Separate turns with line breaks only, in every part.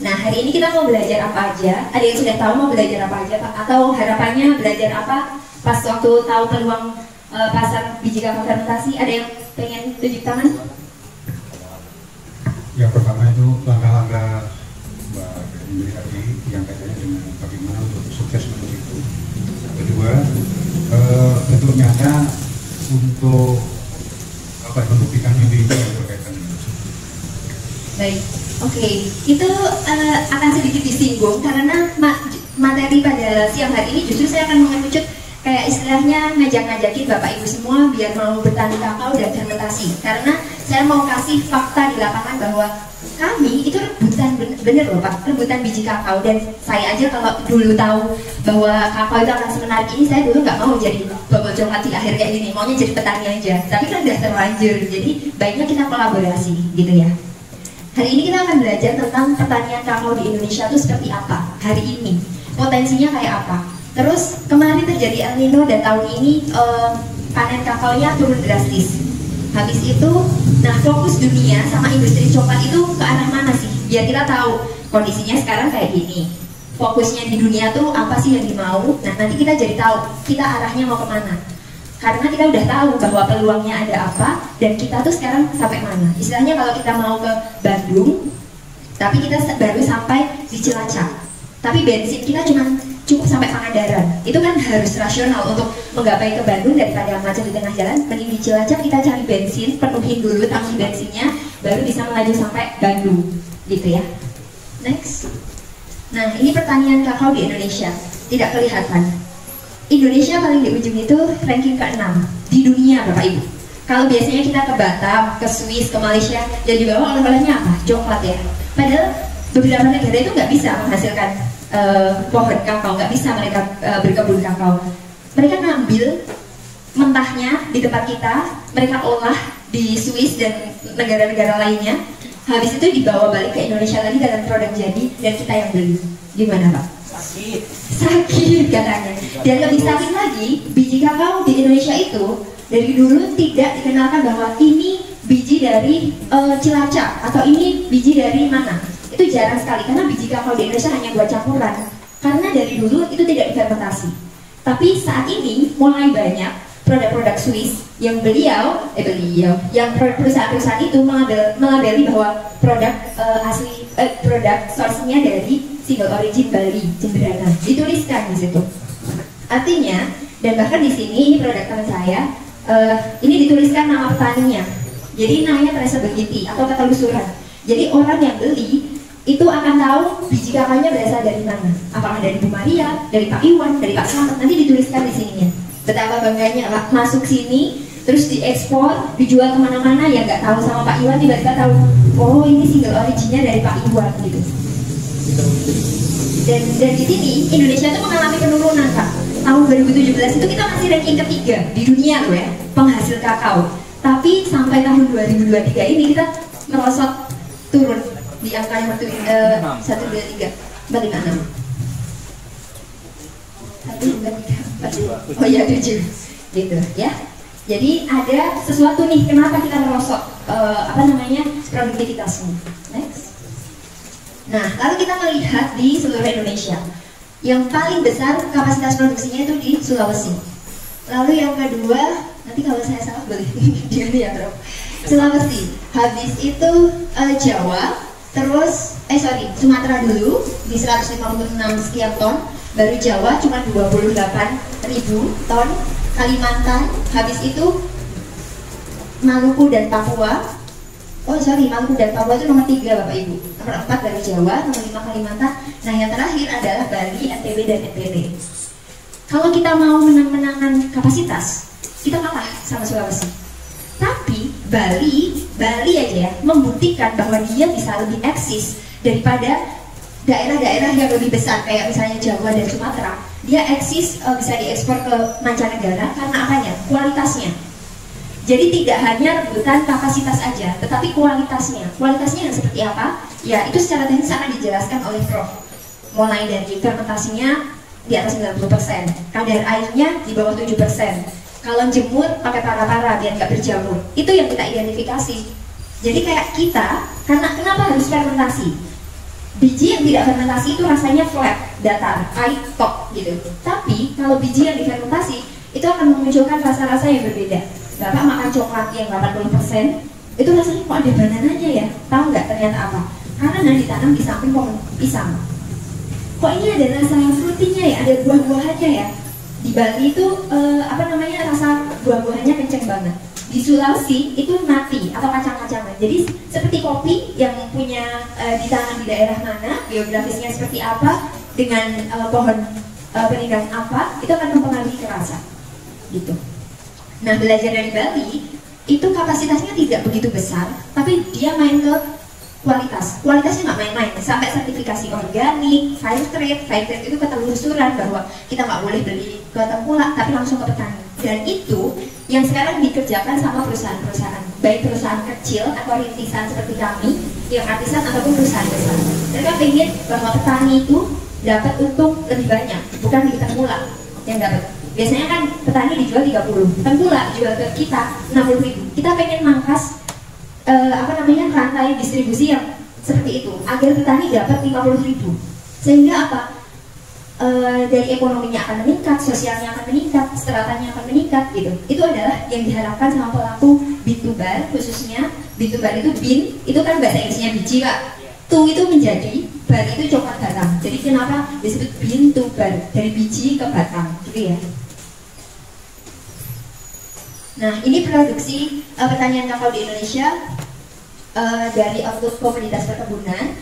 Nah, hari ini kita mau belajar apa aja? Ada yang sudah tahu mau belajar apa aja, Pak? Atau harapannya belajar apa pas waktu tahu peluang pasar biji kakao fermentasi? Ada yang pengen tunjuk tangan?
Yang pertama itu langkah-langkah Mbak Indri tadi yang kaitannya dengan bagaimana untuk sukses menuju itu. Kedua, bentuk nyata untuk membuktikan mimpi itu yang berkaitan dengan itu.
Baik, oke. Itu akan sedikit disinggung karena materi pada siang hari ini justru saya akan mengerucut kayak istilahnya ngajak-ngajakin Bapak Ibu semua biar mau bertani kakao dan fermentasi. Karena saya mau kasih fakta di lapangan bahwa kami itu rebutan bener loh Pak, rebutan biji kakao. Dan saya aja kalau dulu tahu bahwa kakao itu akan semenarik ini, saya dulu nggak mau jadi bobot coklat di akhir kayak gini, maunya jadi petani aja. Tapi kan udah terlanjur, jadi baiknya kita kolaborasi gitu ya. Hari ini kita akan belajar tentang pertanian kakao di Indonesia itu seperti apa hari ini, potensinya kayak apa. Terus kemarin terjadi El Nino dan tahun ini panen kakaonya turun drastis. Habis itu, nah fokus dunia sama industri coklat itu ke arah mana sih? Biar kita tahu kondisinya sekarang kayak gini. Fokusnya di dunia tuh apa sih yang dimau? Nah nanti kita jadi tahu kita arahnya mau kemana. Karena kita udah tahu bahwa peluangnya ada apa dan kita tuh sekarang sampai mana. Istilahnya kalau kita mau ke Bandung, tapi kita baru sampai di Cilacap. Tapi bensin kita cukup sampai Pangandaran. Itu kan harus rasional untuk menggapai ke Bandung daripada macet di tengah jalan. Mending di Cilacap kita cari bensin, penuhin dulu tangki bensinnya, baru bisa melaju sampai Bandung, gitu ya. Next. Nah, ini pertanian kakao di Indonesia. Tidak kelihatan. Indonesia paling di ujung itu ranking ke-6 di dunia Bapak Ibu. Kalau biasanya kita ke Batam, ke Swiss, ke Malaysia, dan di bawah oleh-olehnya apa? Coklat ya. Padahal beberapa negara itu nggak bisa menghasilkan pohon kakao, nggak bisa mereka berkebun kakao. Mereka ngambil mentahnya di tempat kita, mereka olah di Swiss dan negara-negara lainnya. Habis itu dibawa balik ke Indonesia lagi dalam produk jadi dan kita yang beli. Gimana Pak? Sakit katanya. Dan lebih sakit lagi, biji kakao di Indonesia itu dari dulu tidak dikenalkan bahwa ini biji dari Cilacap atau ini biji dari mana. Itu jarang sekali karena biji kakao di Indonesia hanya buat campuran. Karena dari dulu itu tidak difermentasi. Tapi saat ini mulai banyak produk-produk Swiss yang yang perusahaan-perusahaan itu melabeli bahwa produk asli produk source-nya dari single origin Bali, Jemberana, dituliskan di situ. Artinya, dan bahkan di sini ini produk teman saya, ini dituliskan nama petaninya. Jadi namanya traceability atau ketelusuran. Jadi orang yang beli itu akan tahu biji kakaonya berasal dari mana. Apakah dari Bu Maria, dari Pak Iwan, dari Pak Slamet, nanti dituliskan di sininya. Betapa bangganya masuk sini, terus diekspor, dijual kemana-mana, ya nggak tahu sama Pak Iwan, tiba-tiba tahu, oh ini single originnya dari Pak Iwan gitu. Dan di sini Indonesia itu mengalami penurunan Kak. Tahun 2017 itu kita masih ranking ketiga di dunia loh ya, penghasil kakao. Tapi sampai tahun 2023 ini kita merosot turun di angka yang 123 156. Oh ya 7 gitu ya. Jadi ada sesuatu nih kenapa kita merosot produktivitasnya. Next. Nah, lalu kita melihat di seluruh Indonesia. Yang paling besar kapasitas produksinya itu di Sulawesi. Lalu yang kedua, nanti kalau saya salah boleh gini ya bro. Sulawesi. Habis itu Jawa. Terus, Sumatera dulu di 156 sekian ton. Baru Jawa cuma 28.000 ton. Kalimantan. Habis itu Maluku dan Papua. Maluku dan Papua itu nomor 3 Bapak Ibu. Nomor 4 dari Jawa, nomor 5 Kalimantan. Nah yang terakhir adalah Bali, NTB dan NTB. Kalau kita mau menang-menangan kapasitas, kita kalah sama Sulawesi. Tapi Bali aja ya membuktikan bahwa dia bisa lebih eksis daripada daerah-daerah yang lebih besar kayak misalnya Jawa dan Sumatera. Dia eksis bisa diekspor ke mancanegara karena apanya? Kualitasnya. Jadi tidak hanya rebutan kapasitas aja, tetapi kualitasnya. Kualitasnya yang seperti apa? Ya itu secara teknis akan dijelaskan oleh Prof. Mulai dari fermentasinya di atas 90%, kadar airnya di bawah 7%. Kalau jemur pakai para-para biar nggak berjamur. Itu yang kita identifikasi. Jadi kayak kita, karena kenapa harus fermentasi? Biji yang tidak fermentasi itu rasanya flat, datar, pahit, tok gitu. Tapi kalau biji yang difermentasi itu akan memunculkan rasa-rasa yang berbeda. Bapak makan coklat yang 80%, itu rasanya kok ada banananya ya? Tahu nggak ternyata apa? Karena ditanam di samping pohon pisang. Kok ini ada rasa fruitynya ya? Ada buah-buahannya ya? Di Bali itu rasa buah-buahannya kenceng banget. Di Sulawesi itu nati atau kacang-kacangan. Jadi seperti kopi yang punya ditanam di daerah mana, geografisnya seperti apa, dengan pohon peninggalan apa, itu akan mempengaruhi rasa. Gitu. Nah, belajar dari Bali itu kapasitasnya tidak begitu besar, tapi dia main ke kualitasnya nggak main-main, sampai sertifikasi organik, fair trade itu ketelusuran bahwa kita nggak boleh beli ke tengkulak tapi langsung ke petani. Dan itu yang sekarang dikerjakan sama perusahaan-perusahaan, baik perusahaan kecil atau rintisan seperti kami yang artisan ataupun perusahaan besar. Mereka ingin bahwa petani itu dapat untung lebih banyak, bukan di tengkulak yang dapat. Biasanya kan petani dijual 30, tengkulak dijual ke kita 60.000. Kita pengen mangkas rantai distribusi yang seperti itu agar petani dapat 50.000. Sehingga apa? Dari ekonominya akan meningkat, sosialnya akan meningkat, stratanya akan meningkat gitu. Itu adalah yang diharapkan sama pelaku bean to bar, khususnya bean to bar itu bean, itu kan bahasa Inggrisnya biji Pak. To itu menjadi, bar itu coklat batang. Jadi kenapa disebut bean to bar, dari biji ke batang gitu ya. Nah, ini produksi pertanian kakao di Indonesia dari output komoditas perkebunan.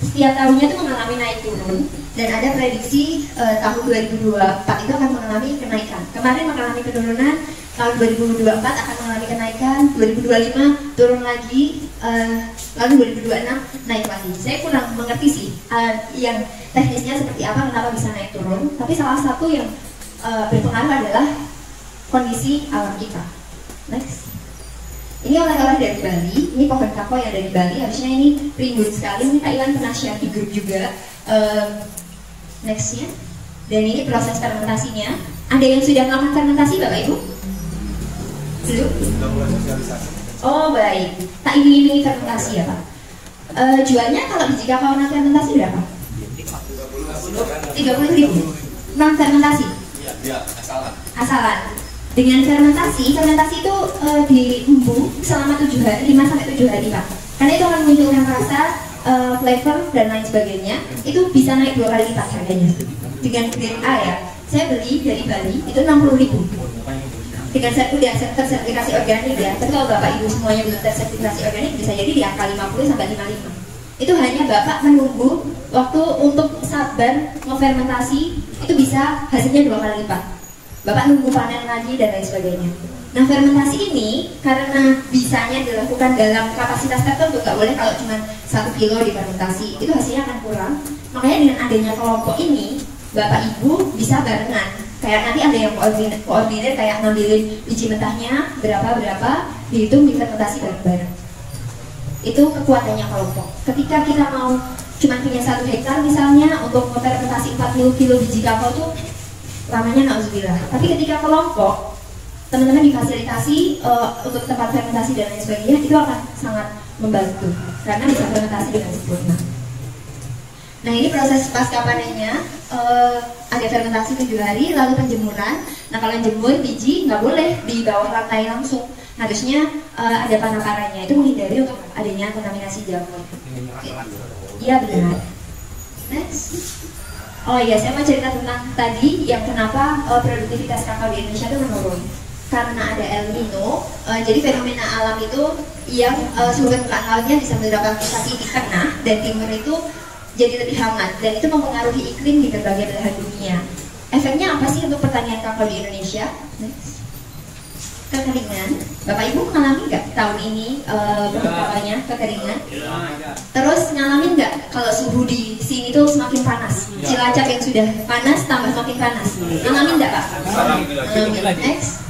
Setiap tahunnya itu mengalami naik turun, dan ada prediksi tahun 2024 itu akan mengalami kenaikan. Kemarin mengalami penurunan, tahun 2024 akan mengalami kenaikan, 2025 turun lagi, lalu 2026 naik lagi. Saya kurang mengerti sih yang teknisnya seperti apa, kenapa bisa naik turun. Tapi salah satu yang berpengaruh adalah kondisi alam kita. Next. Ini oleh-oleh dari Bali, ini pohon kakao yang dari Bali, harusnya ini rimbun sekali, ini Pak Iwan pernah share di grup juga. Nextnya, dan ini proses fermentasinya. Ada yang sudah melakukan fermentasi Bapak Ibu? Belum? Oh baik, tak iming-imingi fermentasi ya Pak. Jualnya kalau biji kakao non fermentasi berapa? 30.000. Non fermentasi? Iya, asalan. Dengan fermentasi itu diembung selama 7 hari, 5-7 hari Pak. Karena itu akan munculkan rasa, flavor dan lain sebagainya. Itu bisa naik 2 kali lipat harganya. Dengan grade A ya, saya beli dari Bali itu 60.000. Dengan udah tersertifikasi organik ya. Tapi kalau Bapak Ibu semuanya belum tersertifikasi organik, bisa jadi di angka 50 sampai 55. Itu hanya Bapak menunggu waktu untuk sabar memfermentasi, itu bisa hasilnya 2 kali lipat. Bapak nunggu panen lagi dan lain sebagainya. Nah, fermentasi ini karena bisanya dilakukan dalam kapasitas tertentu, nggak boleh kalau cuma 1 kilo difermentasi, itu hasilnya akan kurang. Makanya dengan adanya kelompok ini, Bapak Ibu bisa barengan. Kayak nanti ada yang koordinir kayak ngambilin biji mentahnya berapa, dihitung difermentasi bareng-bareng. Itu kekuatannya kelompok. Ketika kita mau cuma punya 1 hektar misalnya untuk fermentasi 40 kilo biji kakao tuh lamanya na'udzubillah. Tapi ketika kelompok, teman-teman difasilitasi untuk tempat fermentasi dan lain sebagainya, itu akan sangat membantu karena bisa fermentasi dengan sempurna. Nah, ini proses pasca panennya, ada fermentasi 7 hari, lalu penjemuran. Nah, kalau jemur biji nggak boleh di bawah lantai langsung, harusnya ada panah-panahnya, itu menghindari untuk adanya kontaminasi jamur. Iya benar. Next. Oh iya, saya mau cerita tentang tadi yang kenapa produktivitas kakao di Indonesia itu menurun. Karena ada El Nino, jadi fenomena alam itu yang suhu permukaan lautnya di Samudra Pasifik di tengah dan timur itu jadi lebih hangat, dan itu mempengaruhi iklim di berbagai belahan dunia. Efeknya apa sih untuk pertanian kakao di Indonesia? Next. Kekeringan. Bapak Ibu mengalami nggak tahun ini kekaonya kekeringan? Terus ngalamin nggak kalau suhu di sini tuh semakin panas? Cilacap yang sudah panas tambah semakin panas. Ngalamin nggak Pak? Ngalamin. Next.